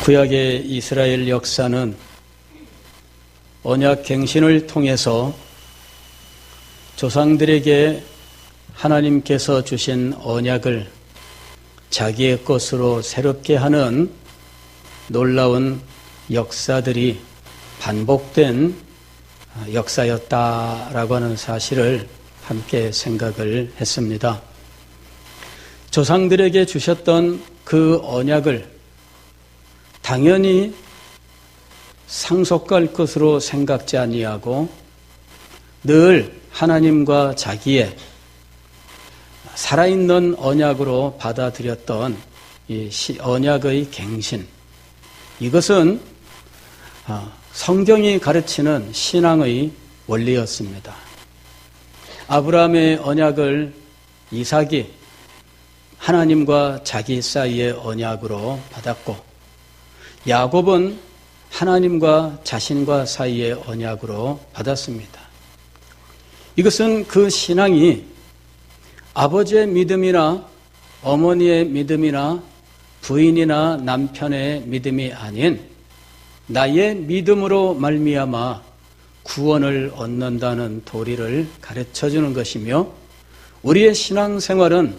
구약의 이스라엘 역사는 언약 갱신을 통해서 조상들에게 하나님께서 주신 언약을 자기의 것으로 새롭게 하는 놀라운 역사들이 반복된 역사였다라고 하는 사실을 함께 생각을 했습니다. 조상들에게 주셨던 그 언약을 당연히 상속할 것으로 생각지 아니하고 늘 하나님과 자기의 살아있는 언약으로 받아들였던 이 언약의 갱신, 이것은 성경이 가르치는 신앙의 원리였습니다. 아브라함의 언약을 이삭이 하나님과 자기 사이의 언약으로 받았고, 야곱은 하나님과 자신과 사이의 언약으로 받았습니다. 이것은 그 신앙이 아버지의 믿음이나 어머니의 믿음이나 부인이나 남편의 믿음이 아닌 나의 믿음으로 말미암아 구원을 얻는다는 도리를 가르쳐주는 것이며, 우리의 신앙생활은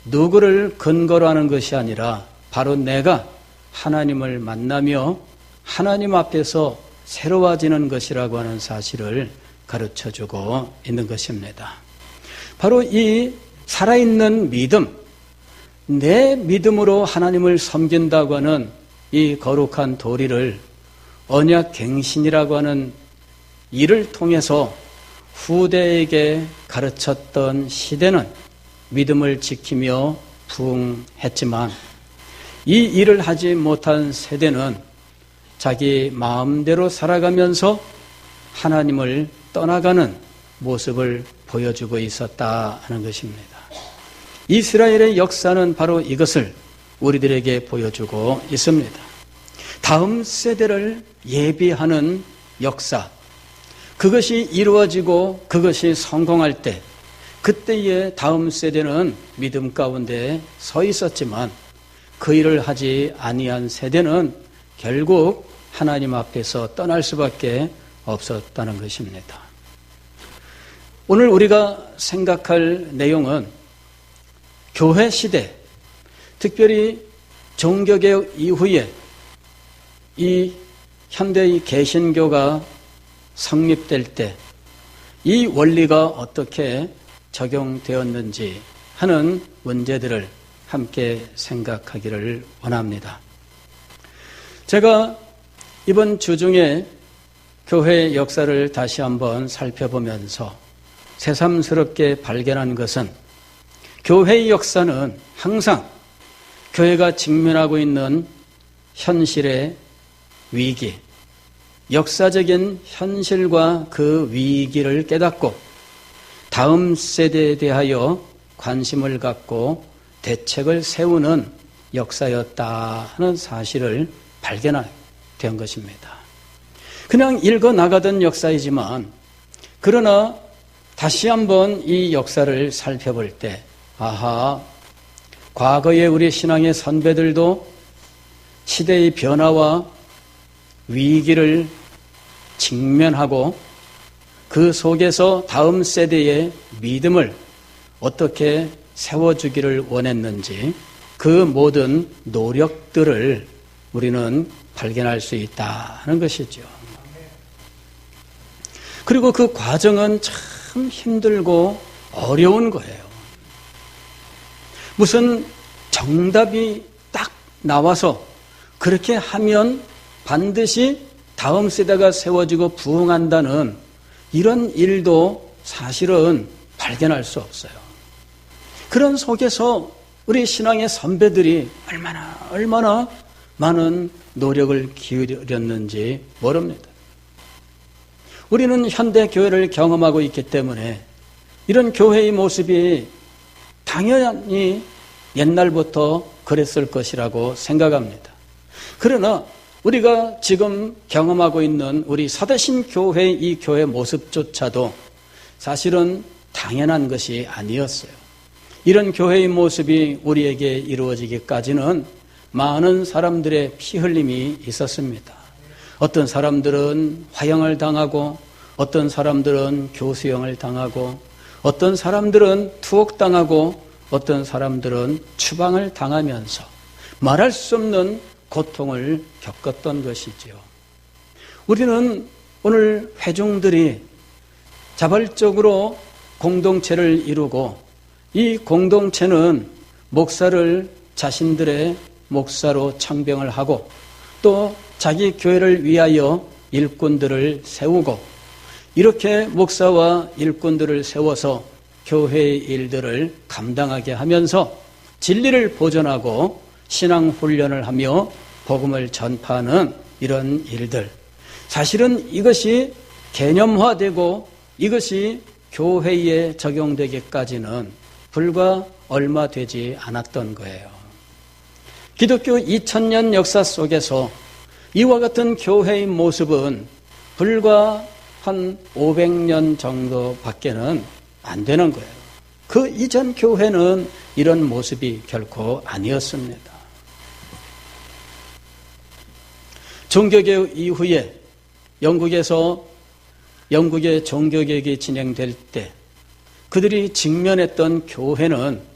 누구를 근거로 하는 것이 아니라 바로 내가 하나님을 만나며 하나님 앞에서 새로워지는 것이라고 하는 사실을 가르쳐주고 있는 것입니다. 바로 이 살아있는 믿음, 내 믿음으로 하나님을 섬긴다고 하는 이 거룩한 도리를 언약 갱신이라고 하는 일을 통해서 후대에게 가르쳤던 시대는 믿음을 지키며 부응했지만, 이 일을 하지 못한 세대는 자기 마음대로 살아가면서 하나님을 떠나가는 모습을 보여주고 있었다 하는 것입니다. 이스라엘의 역사는 바로 이것을 우리들에게 보여주고 있습니다. 다음 세대를 예비하는 역사, 그것이 이루어지고 그것이 성공할 때, 그때의 다음 세대는 믿음 가운데 서 있었지만 그 일을 하지 아니한 세대는 결국 하나님 앞에서 떠날 수밖에 없었다는 것입니다. 오늘 우리가 생각할 내용은 교회 시대, 특별히 종교개혁 이후에 이 현대의 개신교가 성립될 때 이 원리가 어떻게 적용되었는지 하는 문제들을 함께 생각하기를 원합니다. 제가 이번 주 중에 교회의 역사를 다시 한번 살펴보면서 새삼스럽게 발견한 것은, 교회의 역사는 항상 교회가 직면하고 있는 현실의 위기, 역사적인 현실과 그 위기를 깨닫고 다음 세대에 대하여 관심을 갖고 대책을 세우는 역사였다 하는 사실을 발견된 것입니다. 그냥 읽어나가던 역사이지만, 그러나 다시 한번 이 역사를 살펴볼 때, 과거의 우리 신앙의 선배들도 시대의 변화와 위기를 직면하고 그 속에서 다음 세대의 믿음을 어떻게 세워주기를 원했는지, 그 모든 노력들을 우리는 발견할 수 있다는 것이죠. 그리고 그 과정은 참 힘들고 어려운 거예요. 무슨 정답이 딱 나와서 그렇게 하면 반드시 다음 세대가 세워지고 부흥한다는 이런 일도 사실은 발견할 수 없어요. 그런 속에서 우리 신앙의 선배들이 얼마나 많은 노력을 기울였는지 모릅니다. 우리는 현대 교회를 경험하고 있기 때문에 이런 교회의 모습이 당연히 옛날부터 그랬을 것이라고 생각합니다. 그러나 우리가 지금 경험하고 있는 우리 사대신 교회의 이 교회 모습조차도 사실은 당연한 것이 아니었어요. 이런 교회의 모습이 우리에게 이루어지기까지는 많은 사람들의 피 흘림이 있었습니다. 어떤 사람들은 화형을 당하고 어떤 사람들은 교수형을 당하고 어떤 사람들은 투옥당하고 어떤 사람들은 추방을 당하면서 말할 수 없는 고통을 겪었던 것이지요. 우리는 오늘 회중들이 자발적으로 공동체를 이루고 이 공동체는 목사를 자신들의 목사로 청병을 하고 또 자기 교회를 위하여 일꾼들을 세우고 이렇게 목사와 일꾼들을 세워서 교회의 일들을 감당하게 하면서 진리를 보존하고 신앙훈련을 하며 복음을 전파하는 이런 일들. 사실은 이것이 개념화되고 이것이 교회에 적용되기까지는 불과 얼마 되지 않았던 거예요. 기독교 2000년 역사 속에서 이와 같은 교회의 모습은 불과 한 500년 정도밖에는 안 되는 거예요. 그 이전 교회는 이런 모습이 결코 아니었습니다. 종교개혁 이후에 영국의 종교개혁이 진행될 때 그들이 직면했던 교회는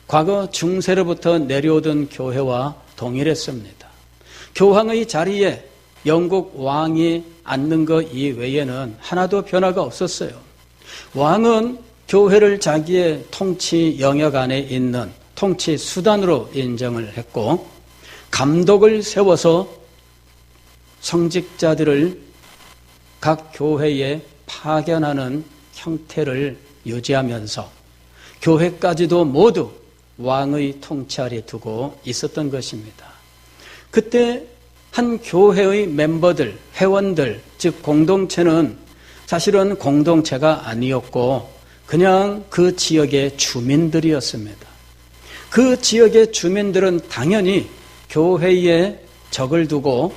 과거 중세로부터 내려오던 교회와 동일했습니다. 교황의 자리에 영국 왕이 앉는 것 이외에는 하나도 변화가 없었어요. 왕은 교회를 자기의 통치 영역 안에 있는 통치 수단으로 인정을 했고 감독을 세워서 성직자들을 각 교회에 파견하는 형태를 유지하면서 교회까지도 모두 왕의 통치 아래 두고 있었던 것입니다. 그때 한 교회의 멤버들, 회원들, 즉 공동체는 사실은 공동체가 아니었고 그냥 그 지역의 주민들이었습니다. 그 지역의 주민들은 당연히 교회에 적을 두고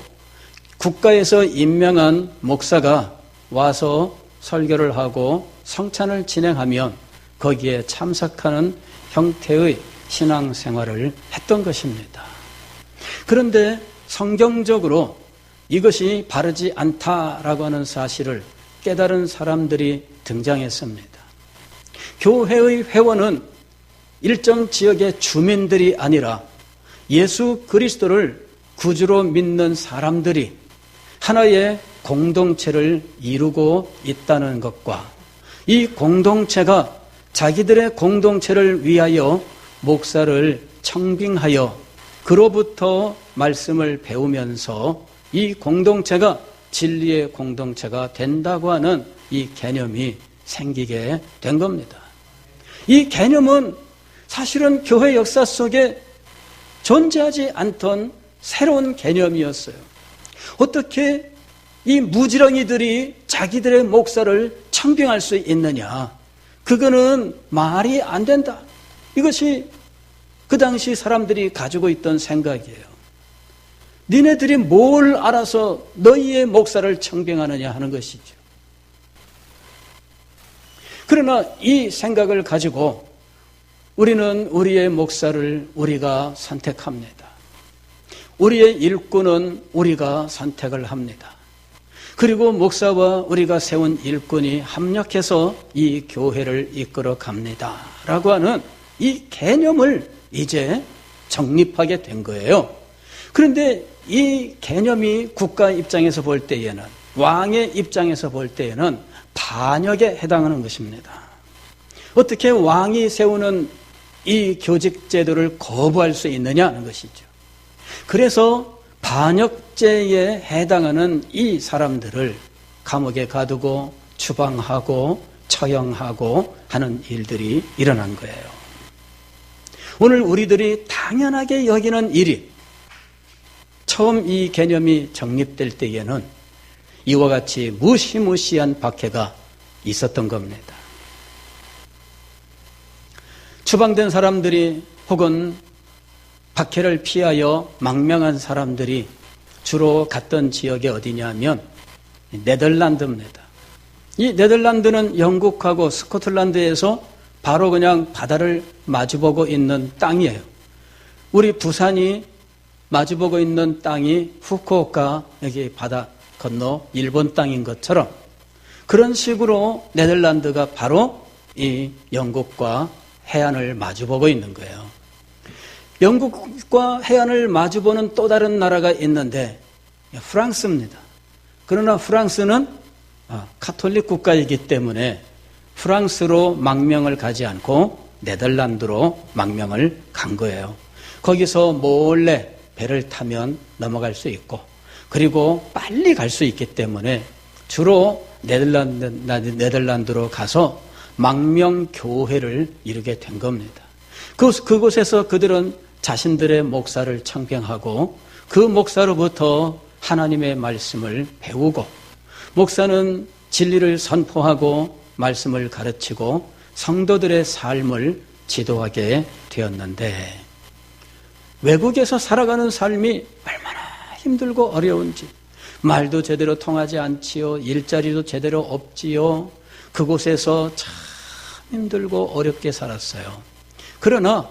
국가에서 임명한 목사가 와서 설교를 하고 성찬을 진행하면 거기에 참석하는 형태의 신앙생활을 했던 것입니다. 그런데 성경적으로 이것이 바르지 않다라고 하는 사실을 깨달은 사람들이 등장했습니다. 교회의 회원은 일정 지역의 주민들이 아니라 예수 그리스도를 구주로 믿는 사람들이 하나의 공동체를 이루고 있다는 것과 이 공동체가 자기들의 공동체를 위하여 목사를 청빙하여 그로부터 말씀을 배우면서 이 공동체가 진리의 공동체가 된다고 하는 이 개념이 생기게 된 겁니다. 이 개념은 사실은 교회 역사 속에 존재하지 않던 새로운 개념이었어요. 어떻게 이 무지렁이들이 자기들의 목사를 청빙할 수 있느냐? 그거는 말이 안 된다. 이것이 그 당시 사람들이 가지고 있던 생각이에요. 니네들이 뭘 알아서 너희의 목사를 청빙하느냐 하는 것이죠. 그러나 이 생각을 가지고 우리는 우리의 목사를 우리가 선택합니다. 우리의 일꾼은 우리가 선택을 합니다. 그리고 목사와 우리가 세운 일꾼이 합력해서 이 교회를 이끌어 갑니다. 라고 하는 이 개념을 이제 정립하게 된 거예요. 그런데 이 개념이 국가 입장에서 볼 때에는, 왕의 입장에서 볼 때에는 반역에 해당하는 것입니다. 어떻게 왕이 세우는 이 교직 제도를 거부할 수 있느냐 하는 것이죠. 그래서 반역죄에 해당하는 이 사람들을 감옥에 가두고 추방하고 처형하고 하는 일들이 일어난 거예요. 오늘 우리들이 당연하게 여기는 일이 처음 이 개념이 정립될 때에는 이와 같이 무시무시한 박해가 있었던 겁니다. 추방된 사람들이 혹은 박해를 피하여 망명한 사람들이 주로 갔던 지역이 어디냐면 네덜란드입니다. 이 네덜란드는 영국하고 스코틀랜드에서 바로 그냥 바다를 마주보고 있는 땅이에요. 우리 부산이 마주보고 있는 땅이 후쿠오카 여기 바다 건너 일본 땅인 것처럼 그런 식으로 네덜란드가 바로 이 영국과 해안을 마주보고 있는 거예요. 영국과 해안을 마주보는 또 다른 나라가 있는데 프랑스입니다. 그러나 프랑스는 카톨릭 국가이기 때문에 프랑스로 망명을 가지 않고 네덜란드로 망명을 간 거예요. 거기서 몰래 배를 타면 넘어갈 수 있고 그리고 빨리 갈 수 있기 때문에 주로 네덜란드로 가서 망명교회를 이루게 된 겁니다. 그곳에서 그들은 자신들의 목사를 청빙하고 그 목사로부터 하나님의 말씀을 배우고 목사는 진리를 선포하고 말씀을 가르치고 성도들의 삶을 지도하게 되었는데 외국에서 살아가는 삶이 얼마나 힘들고 어려운지 말도 제대로 통하지 않지요. 일자리도 제대로 없지요. 그곳에서 참 힘들고 어렵게 살았어요. 그러나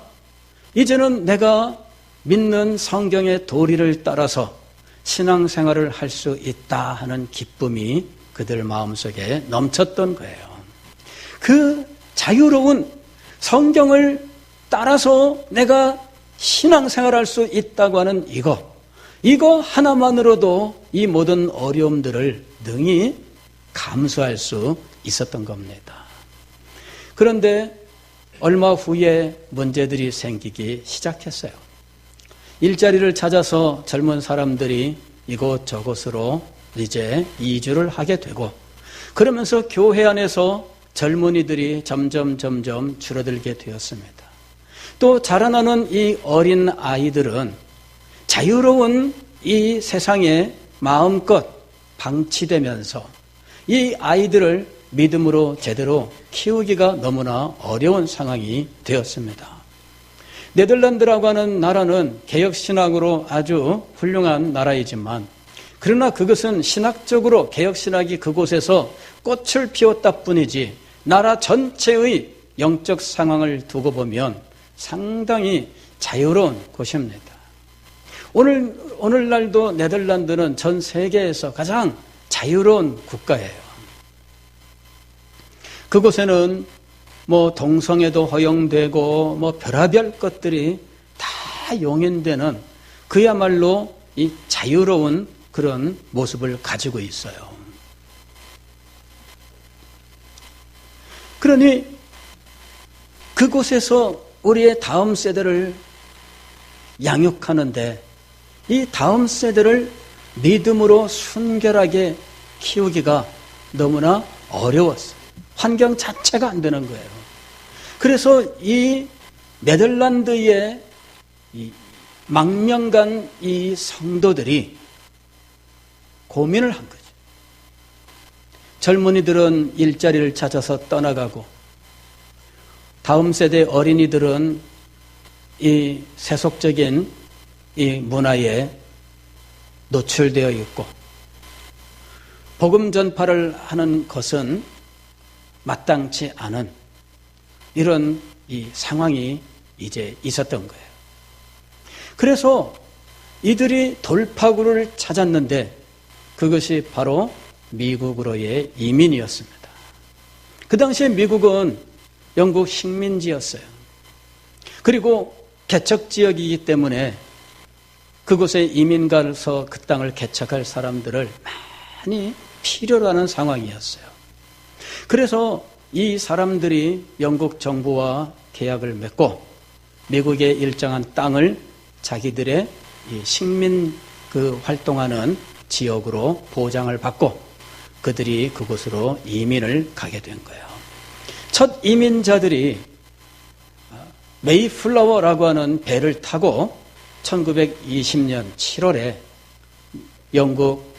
이제는 내가 믿는 성경의 도리를 따라서 신앙생활을 할 수 있다 하는 기쁨이 그들 마음속에 넘쳤던 거예요. 그 자유로운 성경을 따라서 내가 신앙생활할 수 있다고 하는 이거 하나만으로도 이 모든 어려움들을 능히 감수할 수 있었던 겁니다. 그런데 얼마 후에 문제들이 생기기 시작했어요. 일자리를 찾아서 젊은 사람들이 이곳저곳으로 이제 이주를 하게 되고 그러면서 교회 안에서 젊은이들이 점점 줄어들게 되었습니다. 또 자라나는 이 어린 아이들은 자유로운 이 세상에 마음껏 방치되면서 이 아이들을 믿음으로 제대로 키우기가 너무나 어려운 상황이 되었습니다. 네덜란드라고 하는 나라는 개혁신학으로 아주 훌륭한 나라이지만 그러나 그것은 신학적으로 개혁신학이 그곳에서 꽃을 피웠다 뿐이지 나라 전체의 영적 상황을 두고 보면 상당히 자유로운 곳입니다. 오늘날도 네덜란드는 전 세계에서 가장 자유로운 국가예요. 그곳에는 동성애도 허용되고 별의별 것들이 다 용인되는 그야말로 이 자유로운 그런 모습을 가지고 있어요. 그러니 그곳에서 우리의 다음 세대를 양육하는데 이 다음 세대를 믿음으로 순결하게 키우기가 너무나 어려웠어요. 환경 자체가 안 되는 거예요. 그래서 이 네덜란드의 이 망명간 이 성도들이 고민을 한 거죠. 젊은이들은 일자리를 찾아서 떠나가고 다음 세대 어린이들은 이 세속적인 이 문화에 노출되어 있고 복음 전파를 하는 것은 마땅치 않은 이런 이 상황이 이제 있었던 거예요. 그래서 이들이 돌파구를 찾았는데 그것이 바로 미국으로의 이민이었습니다. 그 당시에 미국은 영국 식민지였어요. 그리고 개척지역이기 때문에 그곳에 이민 가서 그 땅을 개척할 사람들을 많이 필요로 하는 상황이었어요. 그래서 이 사람들이 영국 정부와 계약을 맺고 미국의 일정한 땅을 자기들의 식민 활동하는 지역으로 보장을 받고 그들이 그곳으로 이민을 가게 된 거예요. 첫 이민자들이 메이플라워라고 하는 배를 타고 1920년 7월에 영국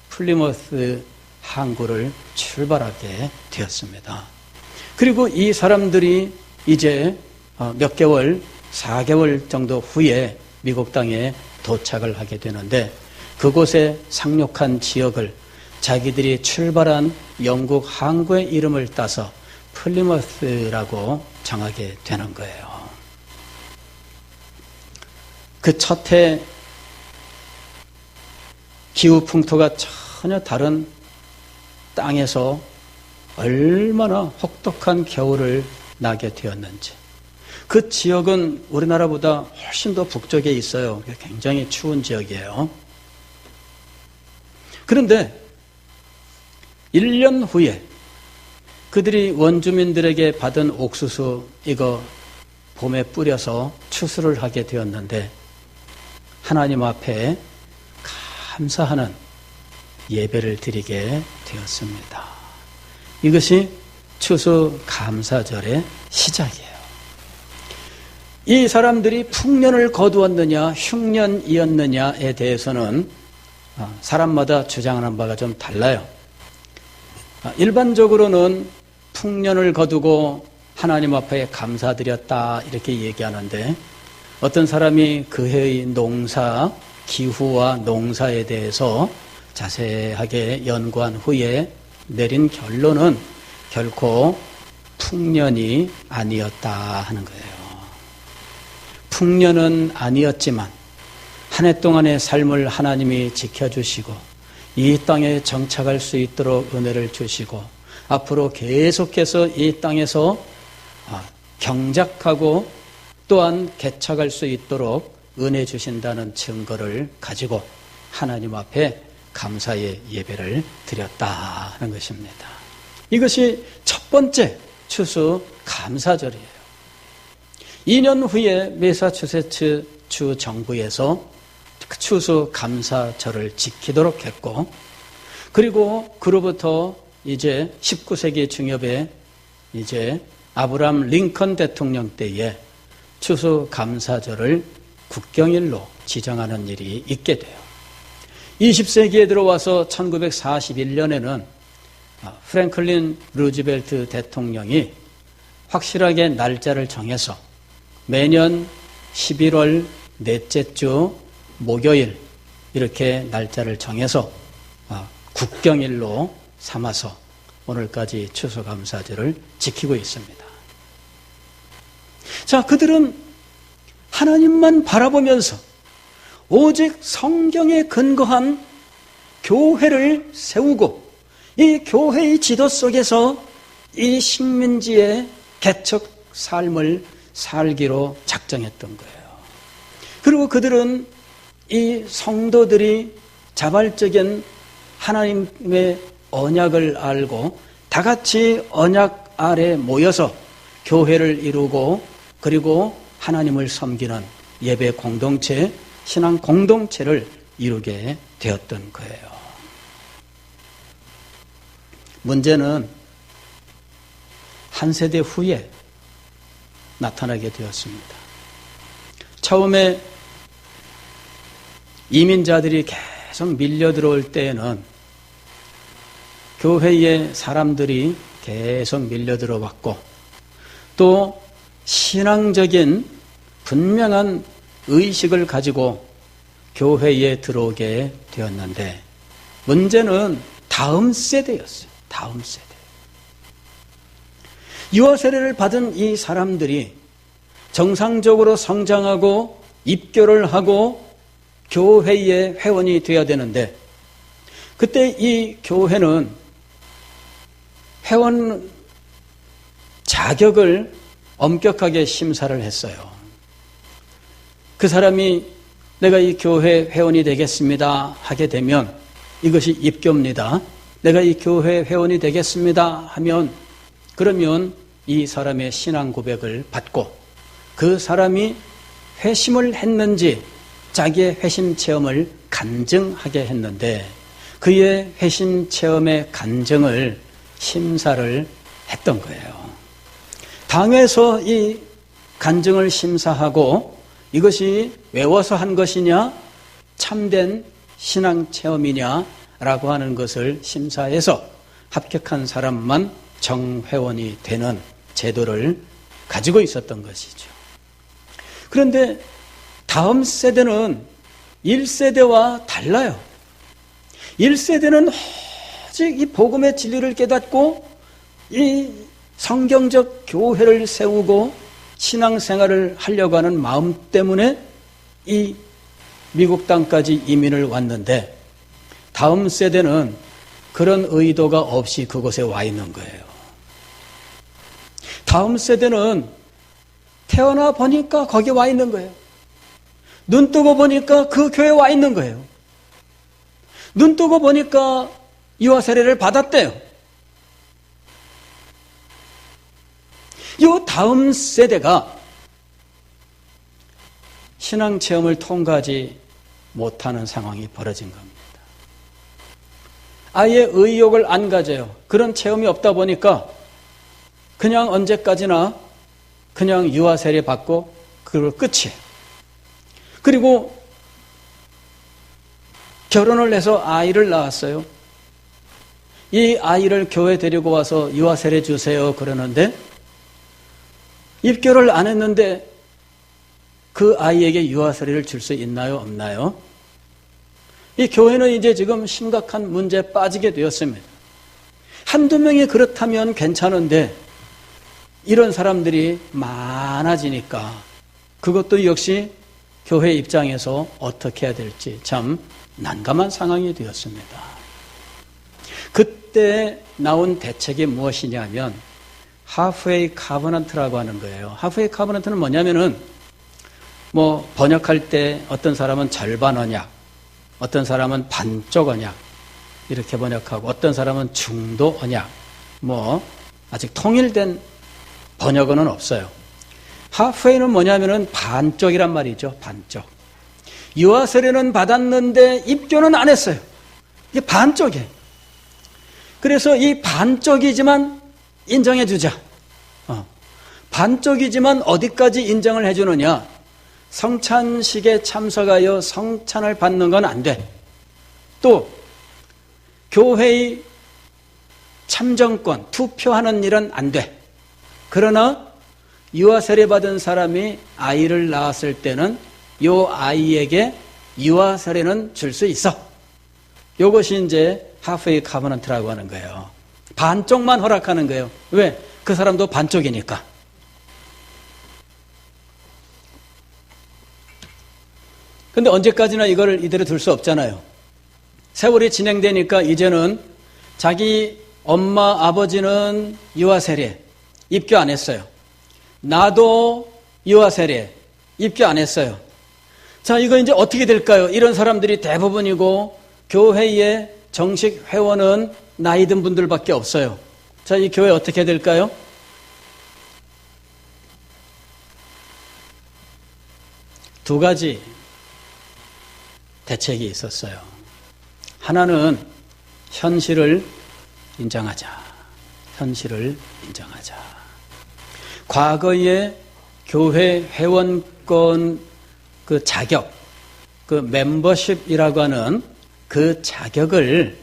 플리머스 항구를 출발하게 되었습니다. 그리고 이 사람들이 이제 몇 개월, 4개월 정도 후에 미국 땅에 도착을 하게 되는데 그곳에 상륙한 지역을 자기들이 출발한 영국 항구의 이름을 따서 플리머스라고 정하게 되는 거예요. 그 첫 해 기후 풍토가 전혀 다른 땅에서 얼마나 혹독한 겨울을 나게 되었는지. 그 지역은 우리나라보다 훨씬 더 북쪽에 있어요. 굉장히 추운 지역이에요. 그런데 1년 후에 그들이 원주민들에게 받은 옥수수 이거 봄에 뿌려서 추수를 하게 되었는데 하나님 앞에 감사하는 예배를 드리게 되었습니다. 이것이 추수 감사절의 시작이에요. 이 사람들이 풍년을 거두었느냐 흉년이었느냐에 대해서는 사람마다 주장하는 바가 좀 달라요. 일반적으로는 풍년을 거두고 하나님 앞에 감사드렸다 이렇게 얘기하는데 어떤 사람이 그 해의 농사, 기후와 농사에 대해서 자세하게 연구한 후에 내린 결론은 결코 풍년이 아니었다 하는 거예요. 풍년은 아니었지만 한 해 동안의 삶을 하나님이 지켜주시고 이 땅에 정착할 수 있도록 은혜를 주시고 앞으로 계속해서 이 땅에서 경작하고 또한 개척할 수 있도록 은혜 주신다는 증거를 가지고 하나님 앞에 감사의 예배를 드렸다 하는 것입니다. 이것이 첫 번째 추수 감사절이에요. 2년 후에 매사추세츠 주 정부에서 추수 감사절을 지키도록 했고 그리고 그로부터 이제 19세기 중엽에 이제 아브라함 링컨 대통령 때에 추수 감사절을 국경일로 지정하는 일이 있게 돼요. 20세기에 들어와서 1941년에는 프랭클린 루즈벨트 대통령이 확실하게 날짜를 정해서 매년 11월 넷째 주 목요일 이렇게 날짜를 정해서 국경일로 삼아서 오늘까지 추수감사절을 지키고 있습니다. 자, 그들은 하나님만 바라보면서 오직 성경에 근거한 교회를 세우고 이 교회의 지도 속에서 이 식민지의 개척 삶을 살기로 작정했던 거예요. 그리고 그들은 이 성도들이 자발적인 하나님의 언약을 알고 다 같이 언약 아래 모여서 교회를 이루고 그리고 하나님을 섬기는 예배 공동체, 신앙 공동체를 이루게 되었던 거예요. 문제는 한 세대 후에 나타나게 되었습니다. 처음에 이민자들이 계속 밀려 들어올 때에는 교회의 사람들이 계속 밀려 들어왔고 또 신앙적인 분명한 의식을 가지고 교회에 들어오게 되었는데 문제는 다음 세대였어요. 다음 세대. 유아 세례를 받은 이 사람들이 정상적으로 성장하고 입교를 하고 교회의 회원이 되어야 되는데 그때 이 교회는 회원 자격을 엄격하게 심사를 했어요. 그 사람이 내가 이 교회 회원이 되겠습니다 하게 되면 이것이 입교입니다. 내가 이 교회 회원이 되겠습니다 하면 그러면 이 사람의 신앙 고백을 받고 그 사람이 회심을 했는지 자기의 회심 체험을 간증하게 했는데 그의 회심 체험의 간증을 심사를 했던 거예요. 당에서 이 간증을 심사하고 이것이 외워서 한 것이냐 참된 신앙 체험이냐라고 하는 것을 심사해서 합격한 사람만 정회원이 되는 제도를 가지고 있었던 것이죠. 그런데 다음 세대는 1세대와 달라요. 1세대는 오직 이 복음의 진리를 깨닫고 이 성경적 교회를 세우고 신앙생활을 하려고 하는 마음 때문에 이 미국 땅까지 이민을 왔는데 다음 세대는 그런 의도가 없이 그곳에 와 있는 거예요. 다음 세대는 태어나 보니까 거기 와 있는 거예요. 눈 뜨고 보니까 그 교회에 와 있는 거예요. 눈 뜨고 보니까 유아 세례를 받았대요. 이 다음 세대가 신앙 체험을 통과하지 못하는 상황이 벌어진 겁니다. 아예 의욕을 안 가져요. 그런 체험이 없다 보니까 그냥 언제까지나 그냥 유아 세례 받고 그걸 끝이에요. 그리고 결혼을 해서 아이를 낳았어요. 이 아이를 교회 데리고 와서 유아 세례 주세요 그러는데 입교를 안 했는데 그 아이에게 유아 세례를 줄 수 있나요? 없나요? 이 교회는 이제 지금 심각한 문제에 빠지게 되었습니다. 한두 명이 그렇다면 괜찮은데 이런 사람들이 많아지니까 그것도 역시 교회 입장에서 어떻게 해야 될지 참 난감한 상황이 되었습니다. 그때 나온 대책이 무엇이냐면 하프웨이 카버넌트라고 하는 거예요. 하프웨이 카버넌트는 뭐냐면은 번역할 때 어떤 사람은 절반 언약, 어떤 사람은 반쪽 언약 이렇게 번역하고 어떤 사람은 중도 언약 아직 통일된 번역어는 없어요. 하프웨이는 뭐냐면은 반쪽이란 말이죠. 반쪽. 유아 세례는 받았는데 입교는 안 했어요. 이게 반쪽이에요. 그래서 이 반쪽이지만 인정해 주자. 반쪽이지만 어디까지 인정을 해 주느냐? 성찬식에 참석하여 성찬을 받는 건 안 돼. 또 교회의 참정권, 투표하는 일은 안 돼. 그러나 유아 세례 받은 사람이 아이를 낳았을 때는 요 아이에게 유아 세례는 줄 수 있어. 이것이 이제 하프웨이 카버넌트라고 하는 거예요. 반쪽만 허락하는 거예요. 왜? 그 사람도 반쪽이니까. 근데 언제까지나 이걸 이대로 둘 수 없잖아요. 세월이 진행되니까 이제는 자기 엄마, 아버지는 유아 세례 입교 안 했어요. 나도 유아 세례 입교 안 했어요. 자, 이거 이제 어떻게 될까요? 이런 사람들이 대부분이고 교회의 정식 회원은 나이 든 분들밖에 없어요. 자, 이 교회 어떻게 될까요? 두 가지 대책이 있었어요. 하나는 현실을 인정하자. 현실을 인정하자. 과거의 교회 회원권 그 자격, 그 멤버십이라고 하는 그 자격을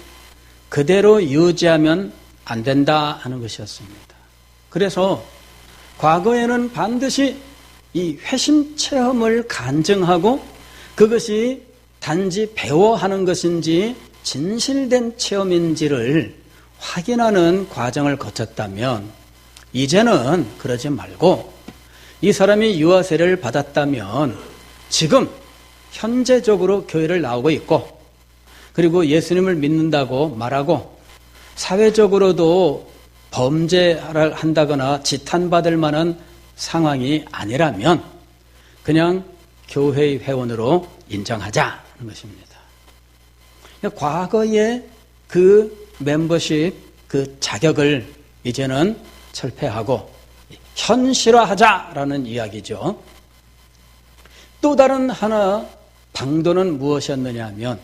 그대로 유지하면 안 된다 하는 것이었습니다. 그래서 과거에는 반드시 이 회심 체험을 간증하고 그것이 단지 배워하는 것인지 진실된 체험인지를 확인하는 과정을 거쳤다면 이제는 그러지 말고 이 사람이 유아 세례를 받았다면 지금 현재적으로 교회를 나오고 있고 그리고 예수님을 믿는다고 말하고 사회적으로도 범죄를 한다거나 지탄받을 만한 상황이 아니라면 그냥 교회의 회원으로 인정하자 하는 것입니다. 과거의 그 멤버십 그 자격을 이제는 철폐하고 현실화하자라는 이야기죠. 또 다른 하나 방도는 무엇이었느냐 하면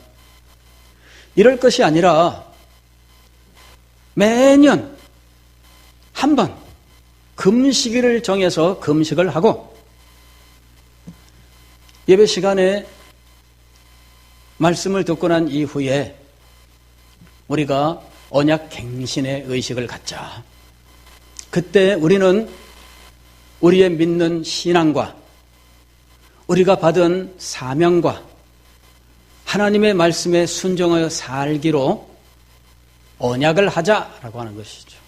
이럴 것이 아니라 매년 한 번 금식일을 정해서 금식을 하고 예배 시간에 말씀을 듣고 난 이후에 우리가 언약 갱신의 의식을 갖자. 그때 우리는 우리의 믿는 신앙과 우리가 받은 사명과 하나님의 말씀에 순종하여 살기로 언약을 하자라고 하는 것이죠.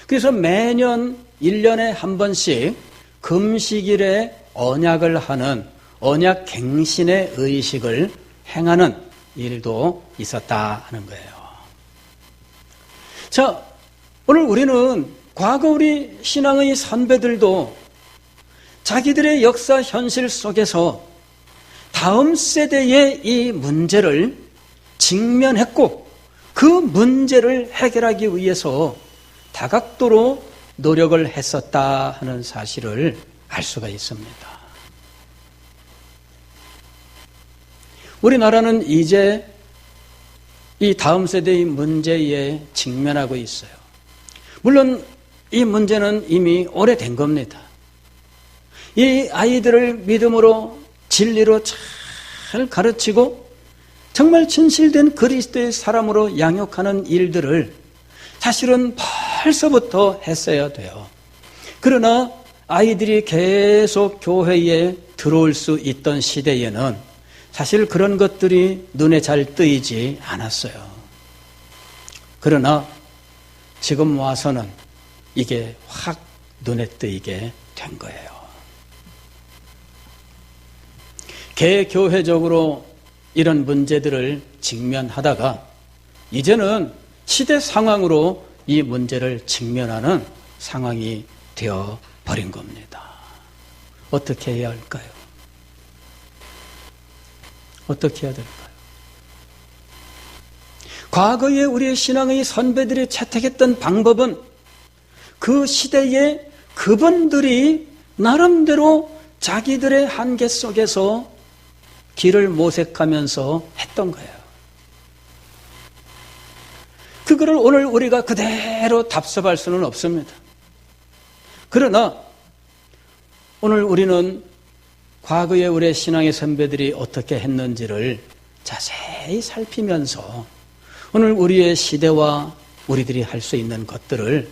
그래서 매년 1년에 한 번씩 금식일에 언약을 하는 언약 갱신의 의식을 행하는 일도 있었다 하는 거예요. 자, 오늘 우리는 과거 우리 신앙의 선배들도 자기들의 역사 현실 속에서 다음 세대의 이 문제를 직면했고 그 문제를 해결하기 위해서 다각도로 노력을 했었다 하는 사실을 알 수가 있습니다. 우리나라는 이제 이 다음 세대의 문제에 직면하고 있어요. 물론 이 문제는 이미 오래된 겁니다. 이 아이들을 믿음으로 진리로 잘 가르치고 정말 진실된 그리스도의 사람으로 양육하는 일들을 사실은 벌써부터 했어야 돼요. 그러나 아이들이 계속 교회에 들어올 수 있던 시대에는 사실 그런 것들이 눈에 잘 뜨이지 않았어요. 그러나 지금 와서는 이게 확 눈에 뜨이게 된 거예요. 개교회적으로 이런 문제들을 직면하다가 이제는 시대 상황으로 이 문제를 직면하는 상황이 되어버린 겁니다. 어떻게 해야 할까요? 어떻게 해야 될까요? 과거에 우리의 신앙의 선배들이 채택했던 방법은 그 시대에 그분들이 나름대로 자기들의 한계 속에서 길을 모색하면서 했던 거예요. 그거를 오늘 우리가 그대로 답습할 수는 없습니다. 그러나 오늘 우리는 과거에 우리의 신앙의 선배들이 어떻게 했는지를 자세히 살피면서 오늘 우리의 시대와 우리들이 할 수 있는 것들을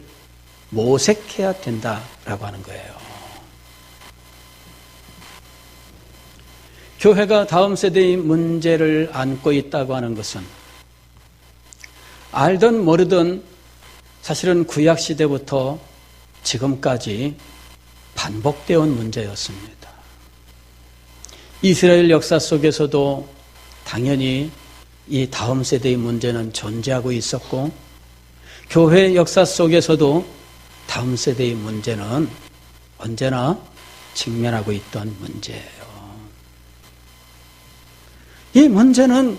모색해야 된다라고 하는 거예요. 교회가 다음 세대의 문제를 안고 있다고 하는 것은 알든 모르든 사실은 구약 시대부터 지금까지 반복되어 온 문제였습니다. 이스라엘 역사 속에서도 당연히 이 다음 세대의 문제는 존재하고 있었고 교회 역사 속에서도 다음 세대의 문제는 언제나 직면하고 있던 문제예요. 이 문제는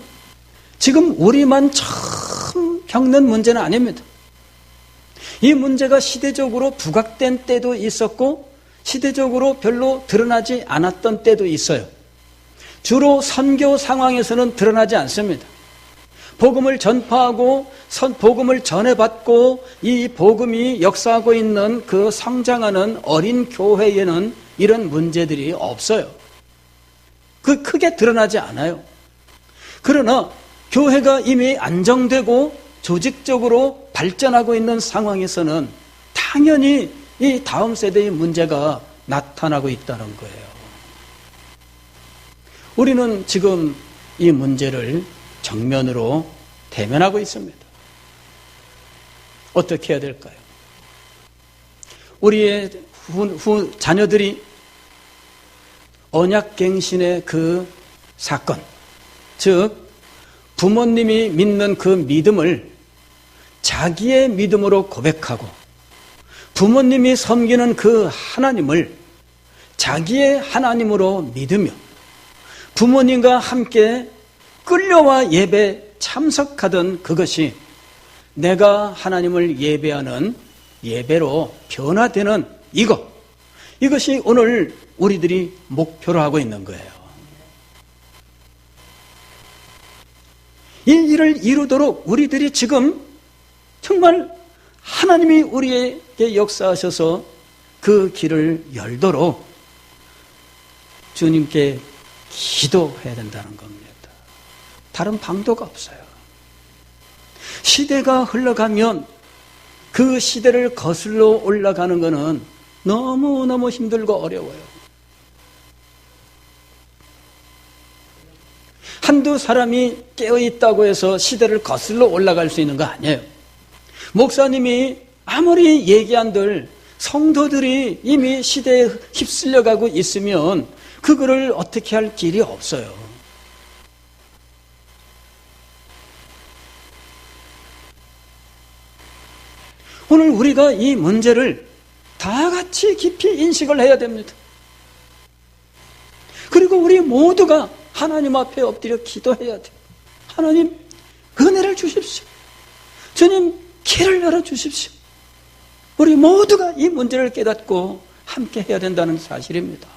지금 우리만 처음 겪는 문제는 아닙니다. 이 문제가 시대적으로 부각된 때도 있었고 시대적으로 별로 드러나지 않았던 때도 있어요. 주로 선교 상황에서는 드러나지 않습니다. 복음을 전파하고 복음을 전해받고 이 복음이 역사하고 있는 그 성장하는 어린 교회에는 이런 문제들이 없어요. 그 크게 드러나지 않아요. 그러나 교회가 이미 안정되고 조직적으로 발전하고 있는 상황에서는 당연히 이 다음 세대의 문제가 나타나고 있다는 거예요. 우리는 지금 이 문제를 정면으로 대면하고 있습니다. 어떻게 해야 될까요? 우리의 자녀들이 언약갱신의 그 사건, 즉 부모님이 믿는 그 믿음을 자기의 믿음으로 고백하고 부모님이 섬기는 그 하나님을 자기의 하나님으로 믿으며 부모님과 함께 끌려와 예배 참석하던 그것이 내가 하나님을 예배하는 예배로 변화되는 이것이 오늘 우리들이 목표로 하고 있는 거예요. 이 일을 이루도록 우리들이 지금 정말 하나님이 우리에게 역사하셔서 그 길을 열도록 주님께 기도해야 된다는 겁니다. 다른 방도가 없어요. 시대가 흘러가면 그 시대를 거슬러 올라가는 것은 너무너무 힘들고 어려워요. 한두 사람이 깨어있다고 해서 시대를 거슬러 올라갈 수 있는 거 아니에요. 목사님이 아무리 얘기한들 성도들이 이미 시대에 휩쓸려가고 있으면 그거를 어떻게 할 길이 없어요. 오늘 우리가 이 문제를 다 같이 깊이 인식을 해야 됩니다. 그리고 우리 모두가 하나님 앞에 엎드려 기도해야 돼요. 하나님, 은혜를 주십시오. 주님, 길을 열어주십시오. 우리 모두가 이 문제를 깨닫고 함께 해야 된다는 사실입니다.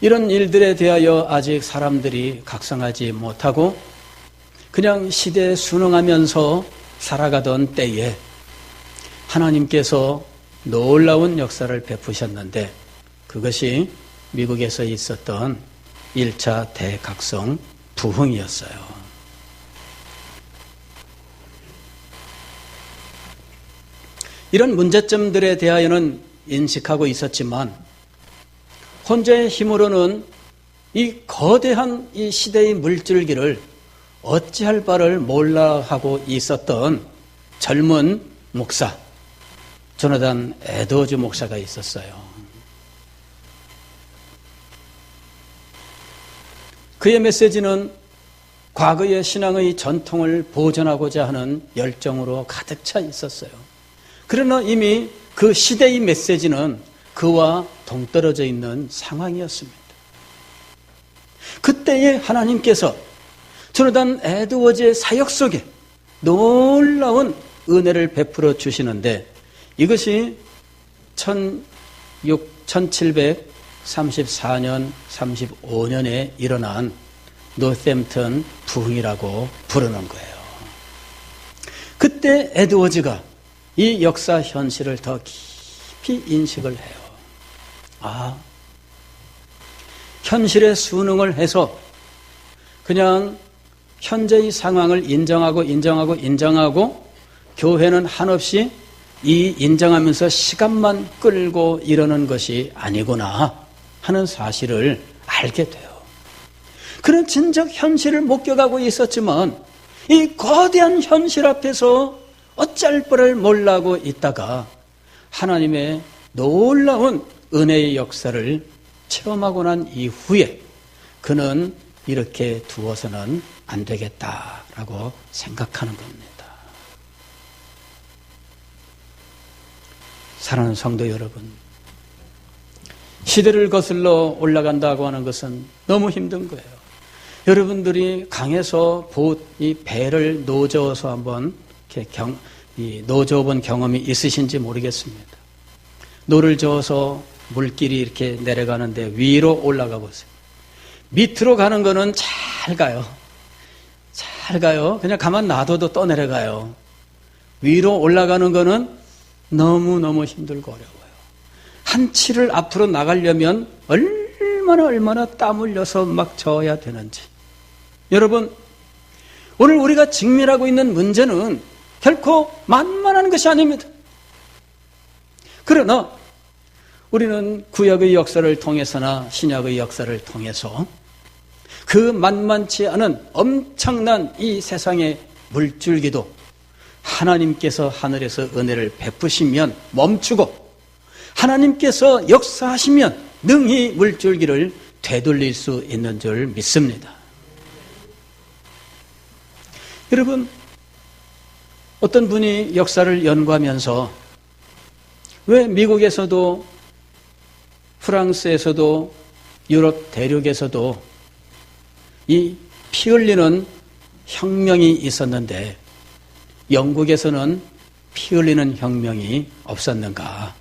이런 일들에 대하여 아직 사람들이 각성하지 못하고 그냥 시대에 순응하면서 살아가던 때에 하나님께서 놀라운 역사를 베푸셨는데 그것이 미국에서 있었던 1차 대각성 부흥이었어요. 이런 문제점들에 대하여는 인식하고 있었지만 혼자의 힘으로는 이 거대한 이 시대의 물줄기를 어찌할 바를 몰라 하고 있었던 젊은 목사, 조나단 에드워즈 목사가 있었어요. 그의 메시지는 과거의 신앙의 전통을 보존하고자 하는 열정으로 가득 차 있었어요. 그러나 이미 그 시대의 메시지는 그와 동떨어져 있는 상황이었습니다. 그때에 하나님께서 조나단 에드워즈의 사역 속에 놀라운 은혜를 베풀어 주시는데 이것이 1734년, 35년에 일어난 노샘튼 부흥이라고 부르는 거예요. 그때 에드워즈가 이 역사 현실을 더 깊이 인식을 해요. 현실에 순응을 해서 그냥 현재의 상황을 인정하고 교회는 한없이 이 인정하면서 시간만 끌고 이러는 것이 아니구나 하는 사실을 알게 돼요. 그런 진정 현실을 목격하고 있었지만 이 거대한 현실 앞에서 어쩔 바를 몰라고 있다가 하나님의 놀라운 은혜의 역사를 체험하고 난 이후에 그는 이렇게 두어서는 안 되겠다라고 생각하는 겁니다. 사랑하는 성도 여러분, 시대를 거슬러 올라간다고 하는 것은 너무 힘든 거예요. 여러분들이 강에서 이 배를 노저어서 한번 이렇게 노저어 본 경험이 있으신지 모르겠습니다. 노를 저어서 물길이 이렇게 내려가는데 위로 올라가 보세요. 밑으로 가는 거는 잘 가요. 그냥 가만 놔둬도 떠내려가요. 위로 올라가는 거는 너무너무 힘들고 어려워요. 한 치를 앞으로 나가려면 얼마나 땀 흘려서 막 저어야 되는지. 여러분, 오늘 우리가 직면하고 있는 문제는 결코 만만한 것이 아닙니다. 그러나 우리는 구약의 역사를 통해서나 신약의 역사를 통해서 그 만만치 않은 엄청난 이 세상의 물줄기도 하나님께서 하늘에서 은혜를 베푸시면 멈추고 하나님께서 역사하시면 능히 물줄기를 되돌릴 수 있는 줄 믿습니다. 여러분, 어떤 분이 역사를 연구하면서 왜 미국에서도 프랑스에서도 유럽 대륙에서도 이 피 흘리는 혁명이 있었는데 영국에서는 피 흘리는 혁명이 없었는가?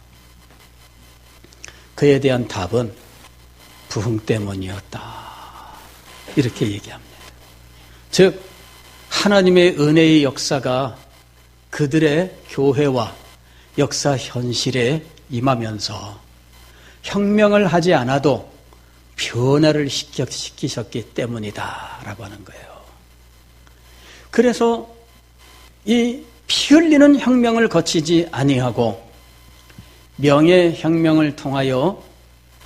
그에 대한 답은 부흥 때문이었다. 이렇게 얘기합니다. 즉 하나님의 은혜의 역사가 그들의 교회와 역사 현실에 임하면서 혁명을 하지 않아도 변화를 시키셨기 때문이다라고 하는 거예요. 그래서 이 피 흘리는 혁명을 거치지 아니하고 명예혁명을 통하여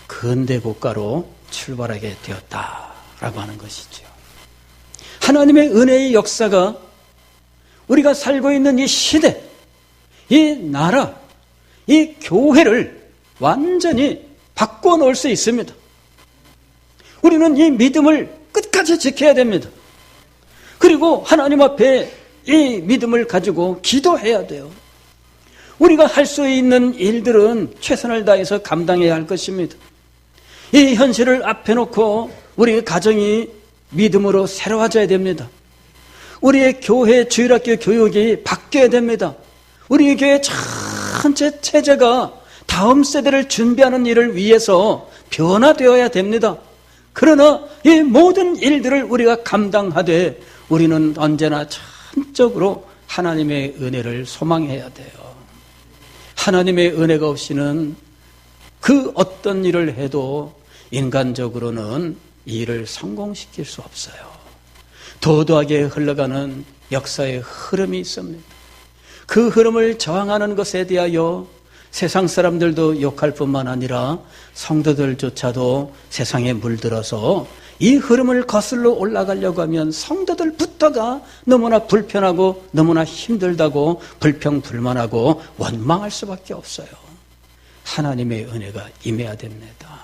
근대 국가로 출발하게 되었다라고 하는 것이죠. 하나님의 은혜의 역사가 우리가 살고 있는 이 시대, 이 나라, 이 교회를 완전히 바꿔놓을 수 있습니다. 우리는 이 믿음을 끝까지 지켜야 됩니다. 그리고 하나님 앞에 이 믿음을 가지고 기도해야 돼요. 우리가 할 수 있는 일들은 최선을 다해서 감당해야 할 것입니다. 이 현실을 앞에 놓고 우리 가정이 믿음으로 새로워져야 됩니다. 우리의 교회 주일학교 교육이 바뀌어야 됩니다. 우리 교회 전체 체제가 다음 세대를 준비하는 일을 위해서 변화되어야 됩니다. 그러나 이 모든 일들을 우리가 감당하되 우리는 언제나 전적으로 하나님의 은혜를 소망해야 돼요. 하나님의 은혜가 없이는 그 어떤 일을 해도 인간적으로는 이 일을 성공시킬 수 없어요. 도도하게 흘러가는 역사의 흐름이 있습니다. 그 흐름을 저항하는 것에 대하여 세상 사람들도 욕할 뿐만 아니라 성도들조차도 세상에 물들어서 이 흐름을 거슬러 올라가려고 하면 성도들부터가 너무나 불편하고 너무나 힘들다고 불평불만하고 원망할 수밖에 없어요. 하나님의 은혜가 임해야 됩니다.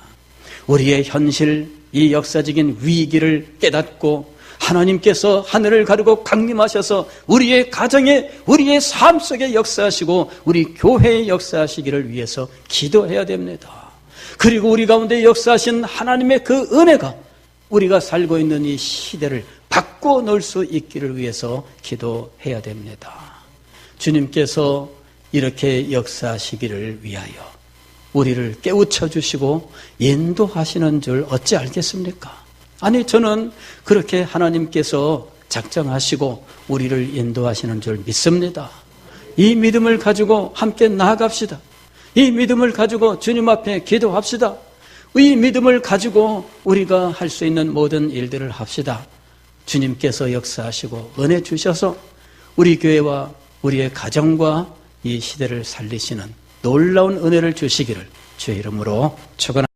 우리의 현실, 이 역사적인 위기를 깨닫고 하나님께서 하늘을 가르고 강림하셔서 우리의 가정에, 우리의 삶 속에 역사하시고 우리 교회에 역사하시기를 위해서 기도해야 됩니다. 그리고 우리 가운데 역사하신 하나님의 그 은혜가 우리가 살고 있는 이 시대를 바꿔 놓을 수 있기를 위해서 기도해야 됩니다. 주님께서 이렇게 역사하시기를 위하여 우리를 깨우쳐 주시고 인도하시는 줄 어찌 알겠습니까? 아니, 저는 그렇게 하나님께서 작정하시고 우리를 인도하시는 줄 믿습니다. 이 믿음을 가지고 함께 나아갑시다. 이 믿음을 가지고 주님 앞에 기도합시다. 이 믿음을 가지고 우리가 할 수 있는 모든 일들을 합시다. 주님께서 역사하시고 은혜 주셔서 우리 교회와 우리의 가정과 이 시대를 살리시는 놀라운 은혜를 주시기를 주의 이름으로 축원합니다.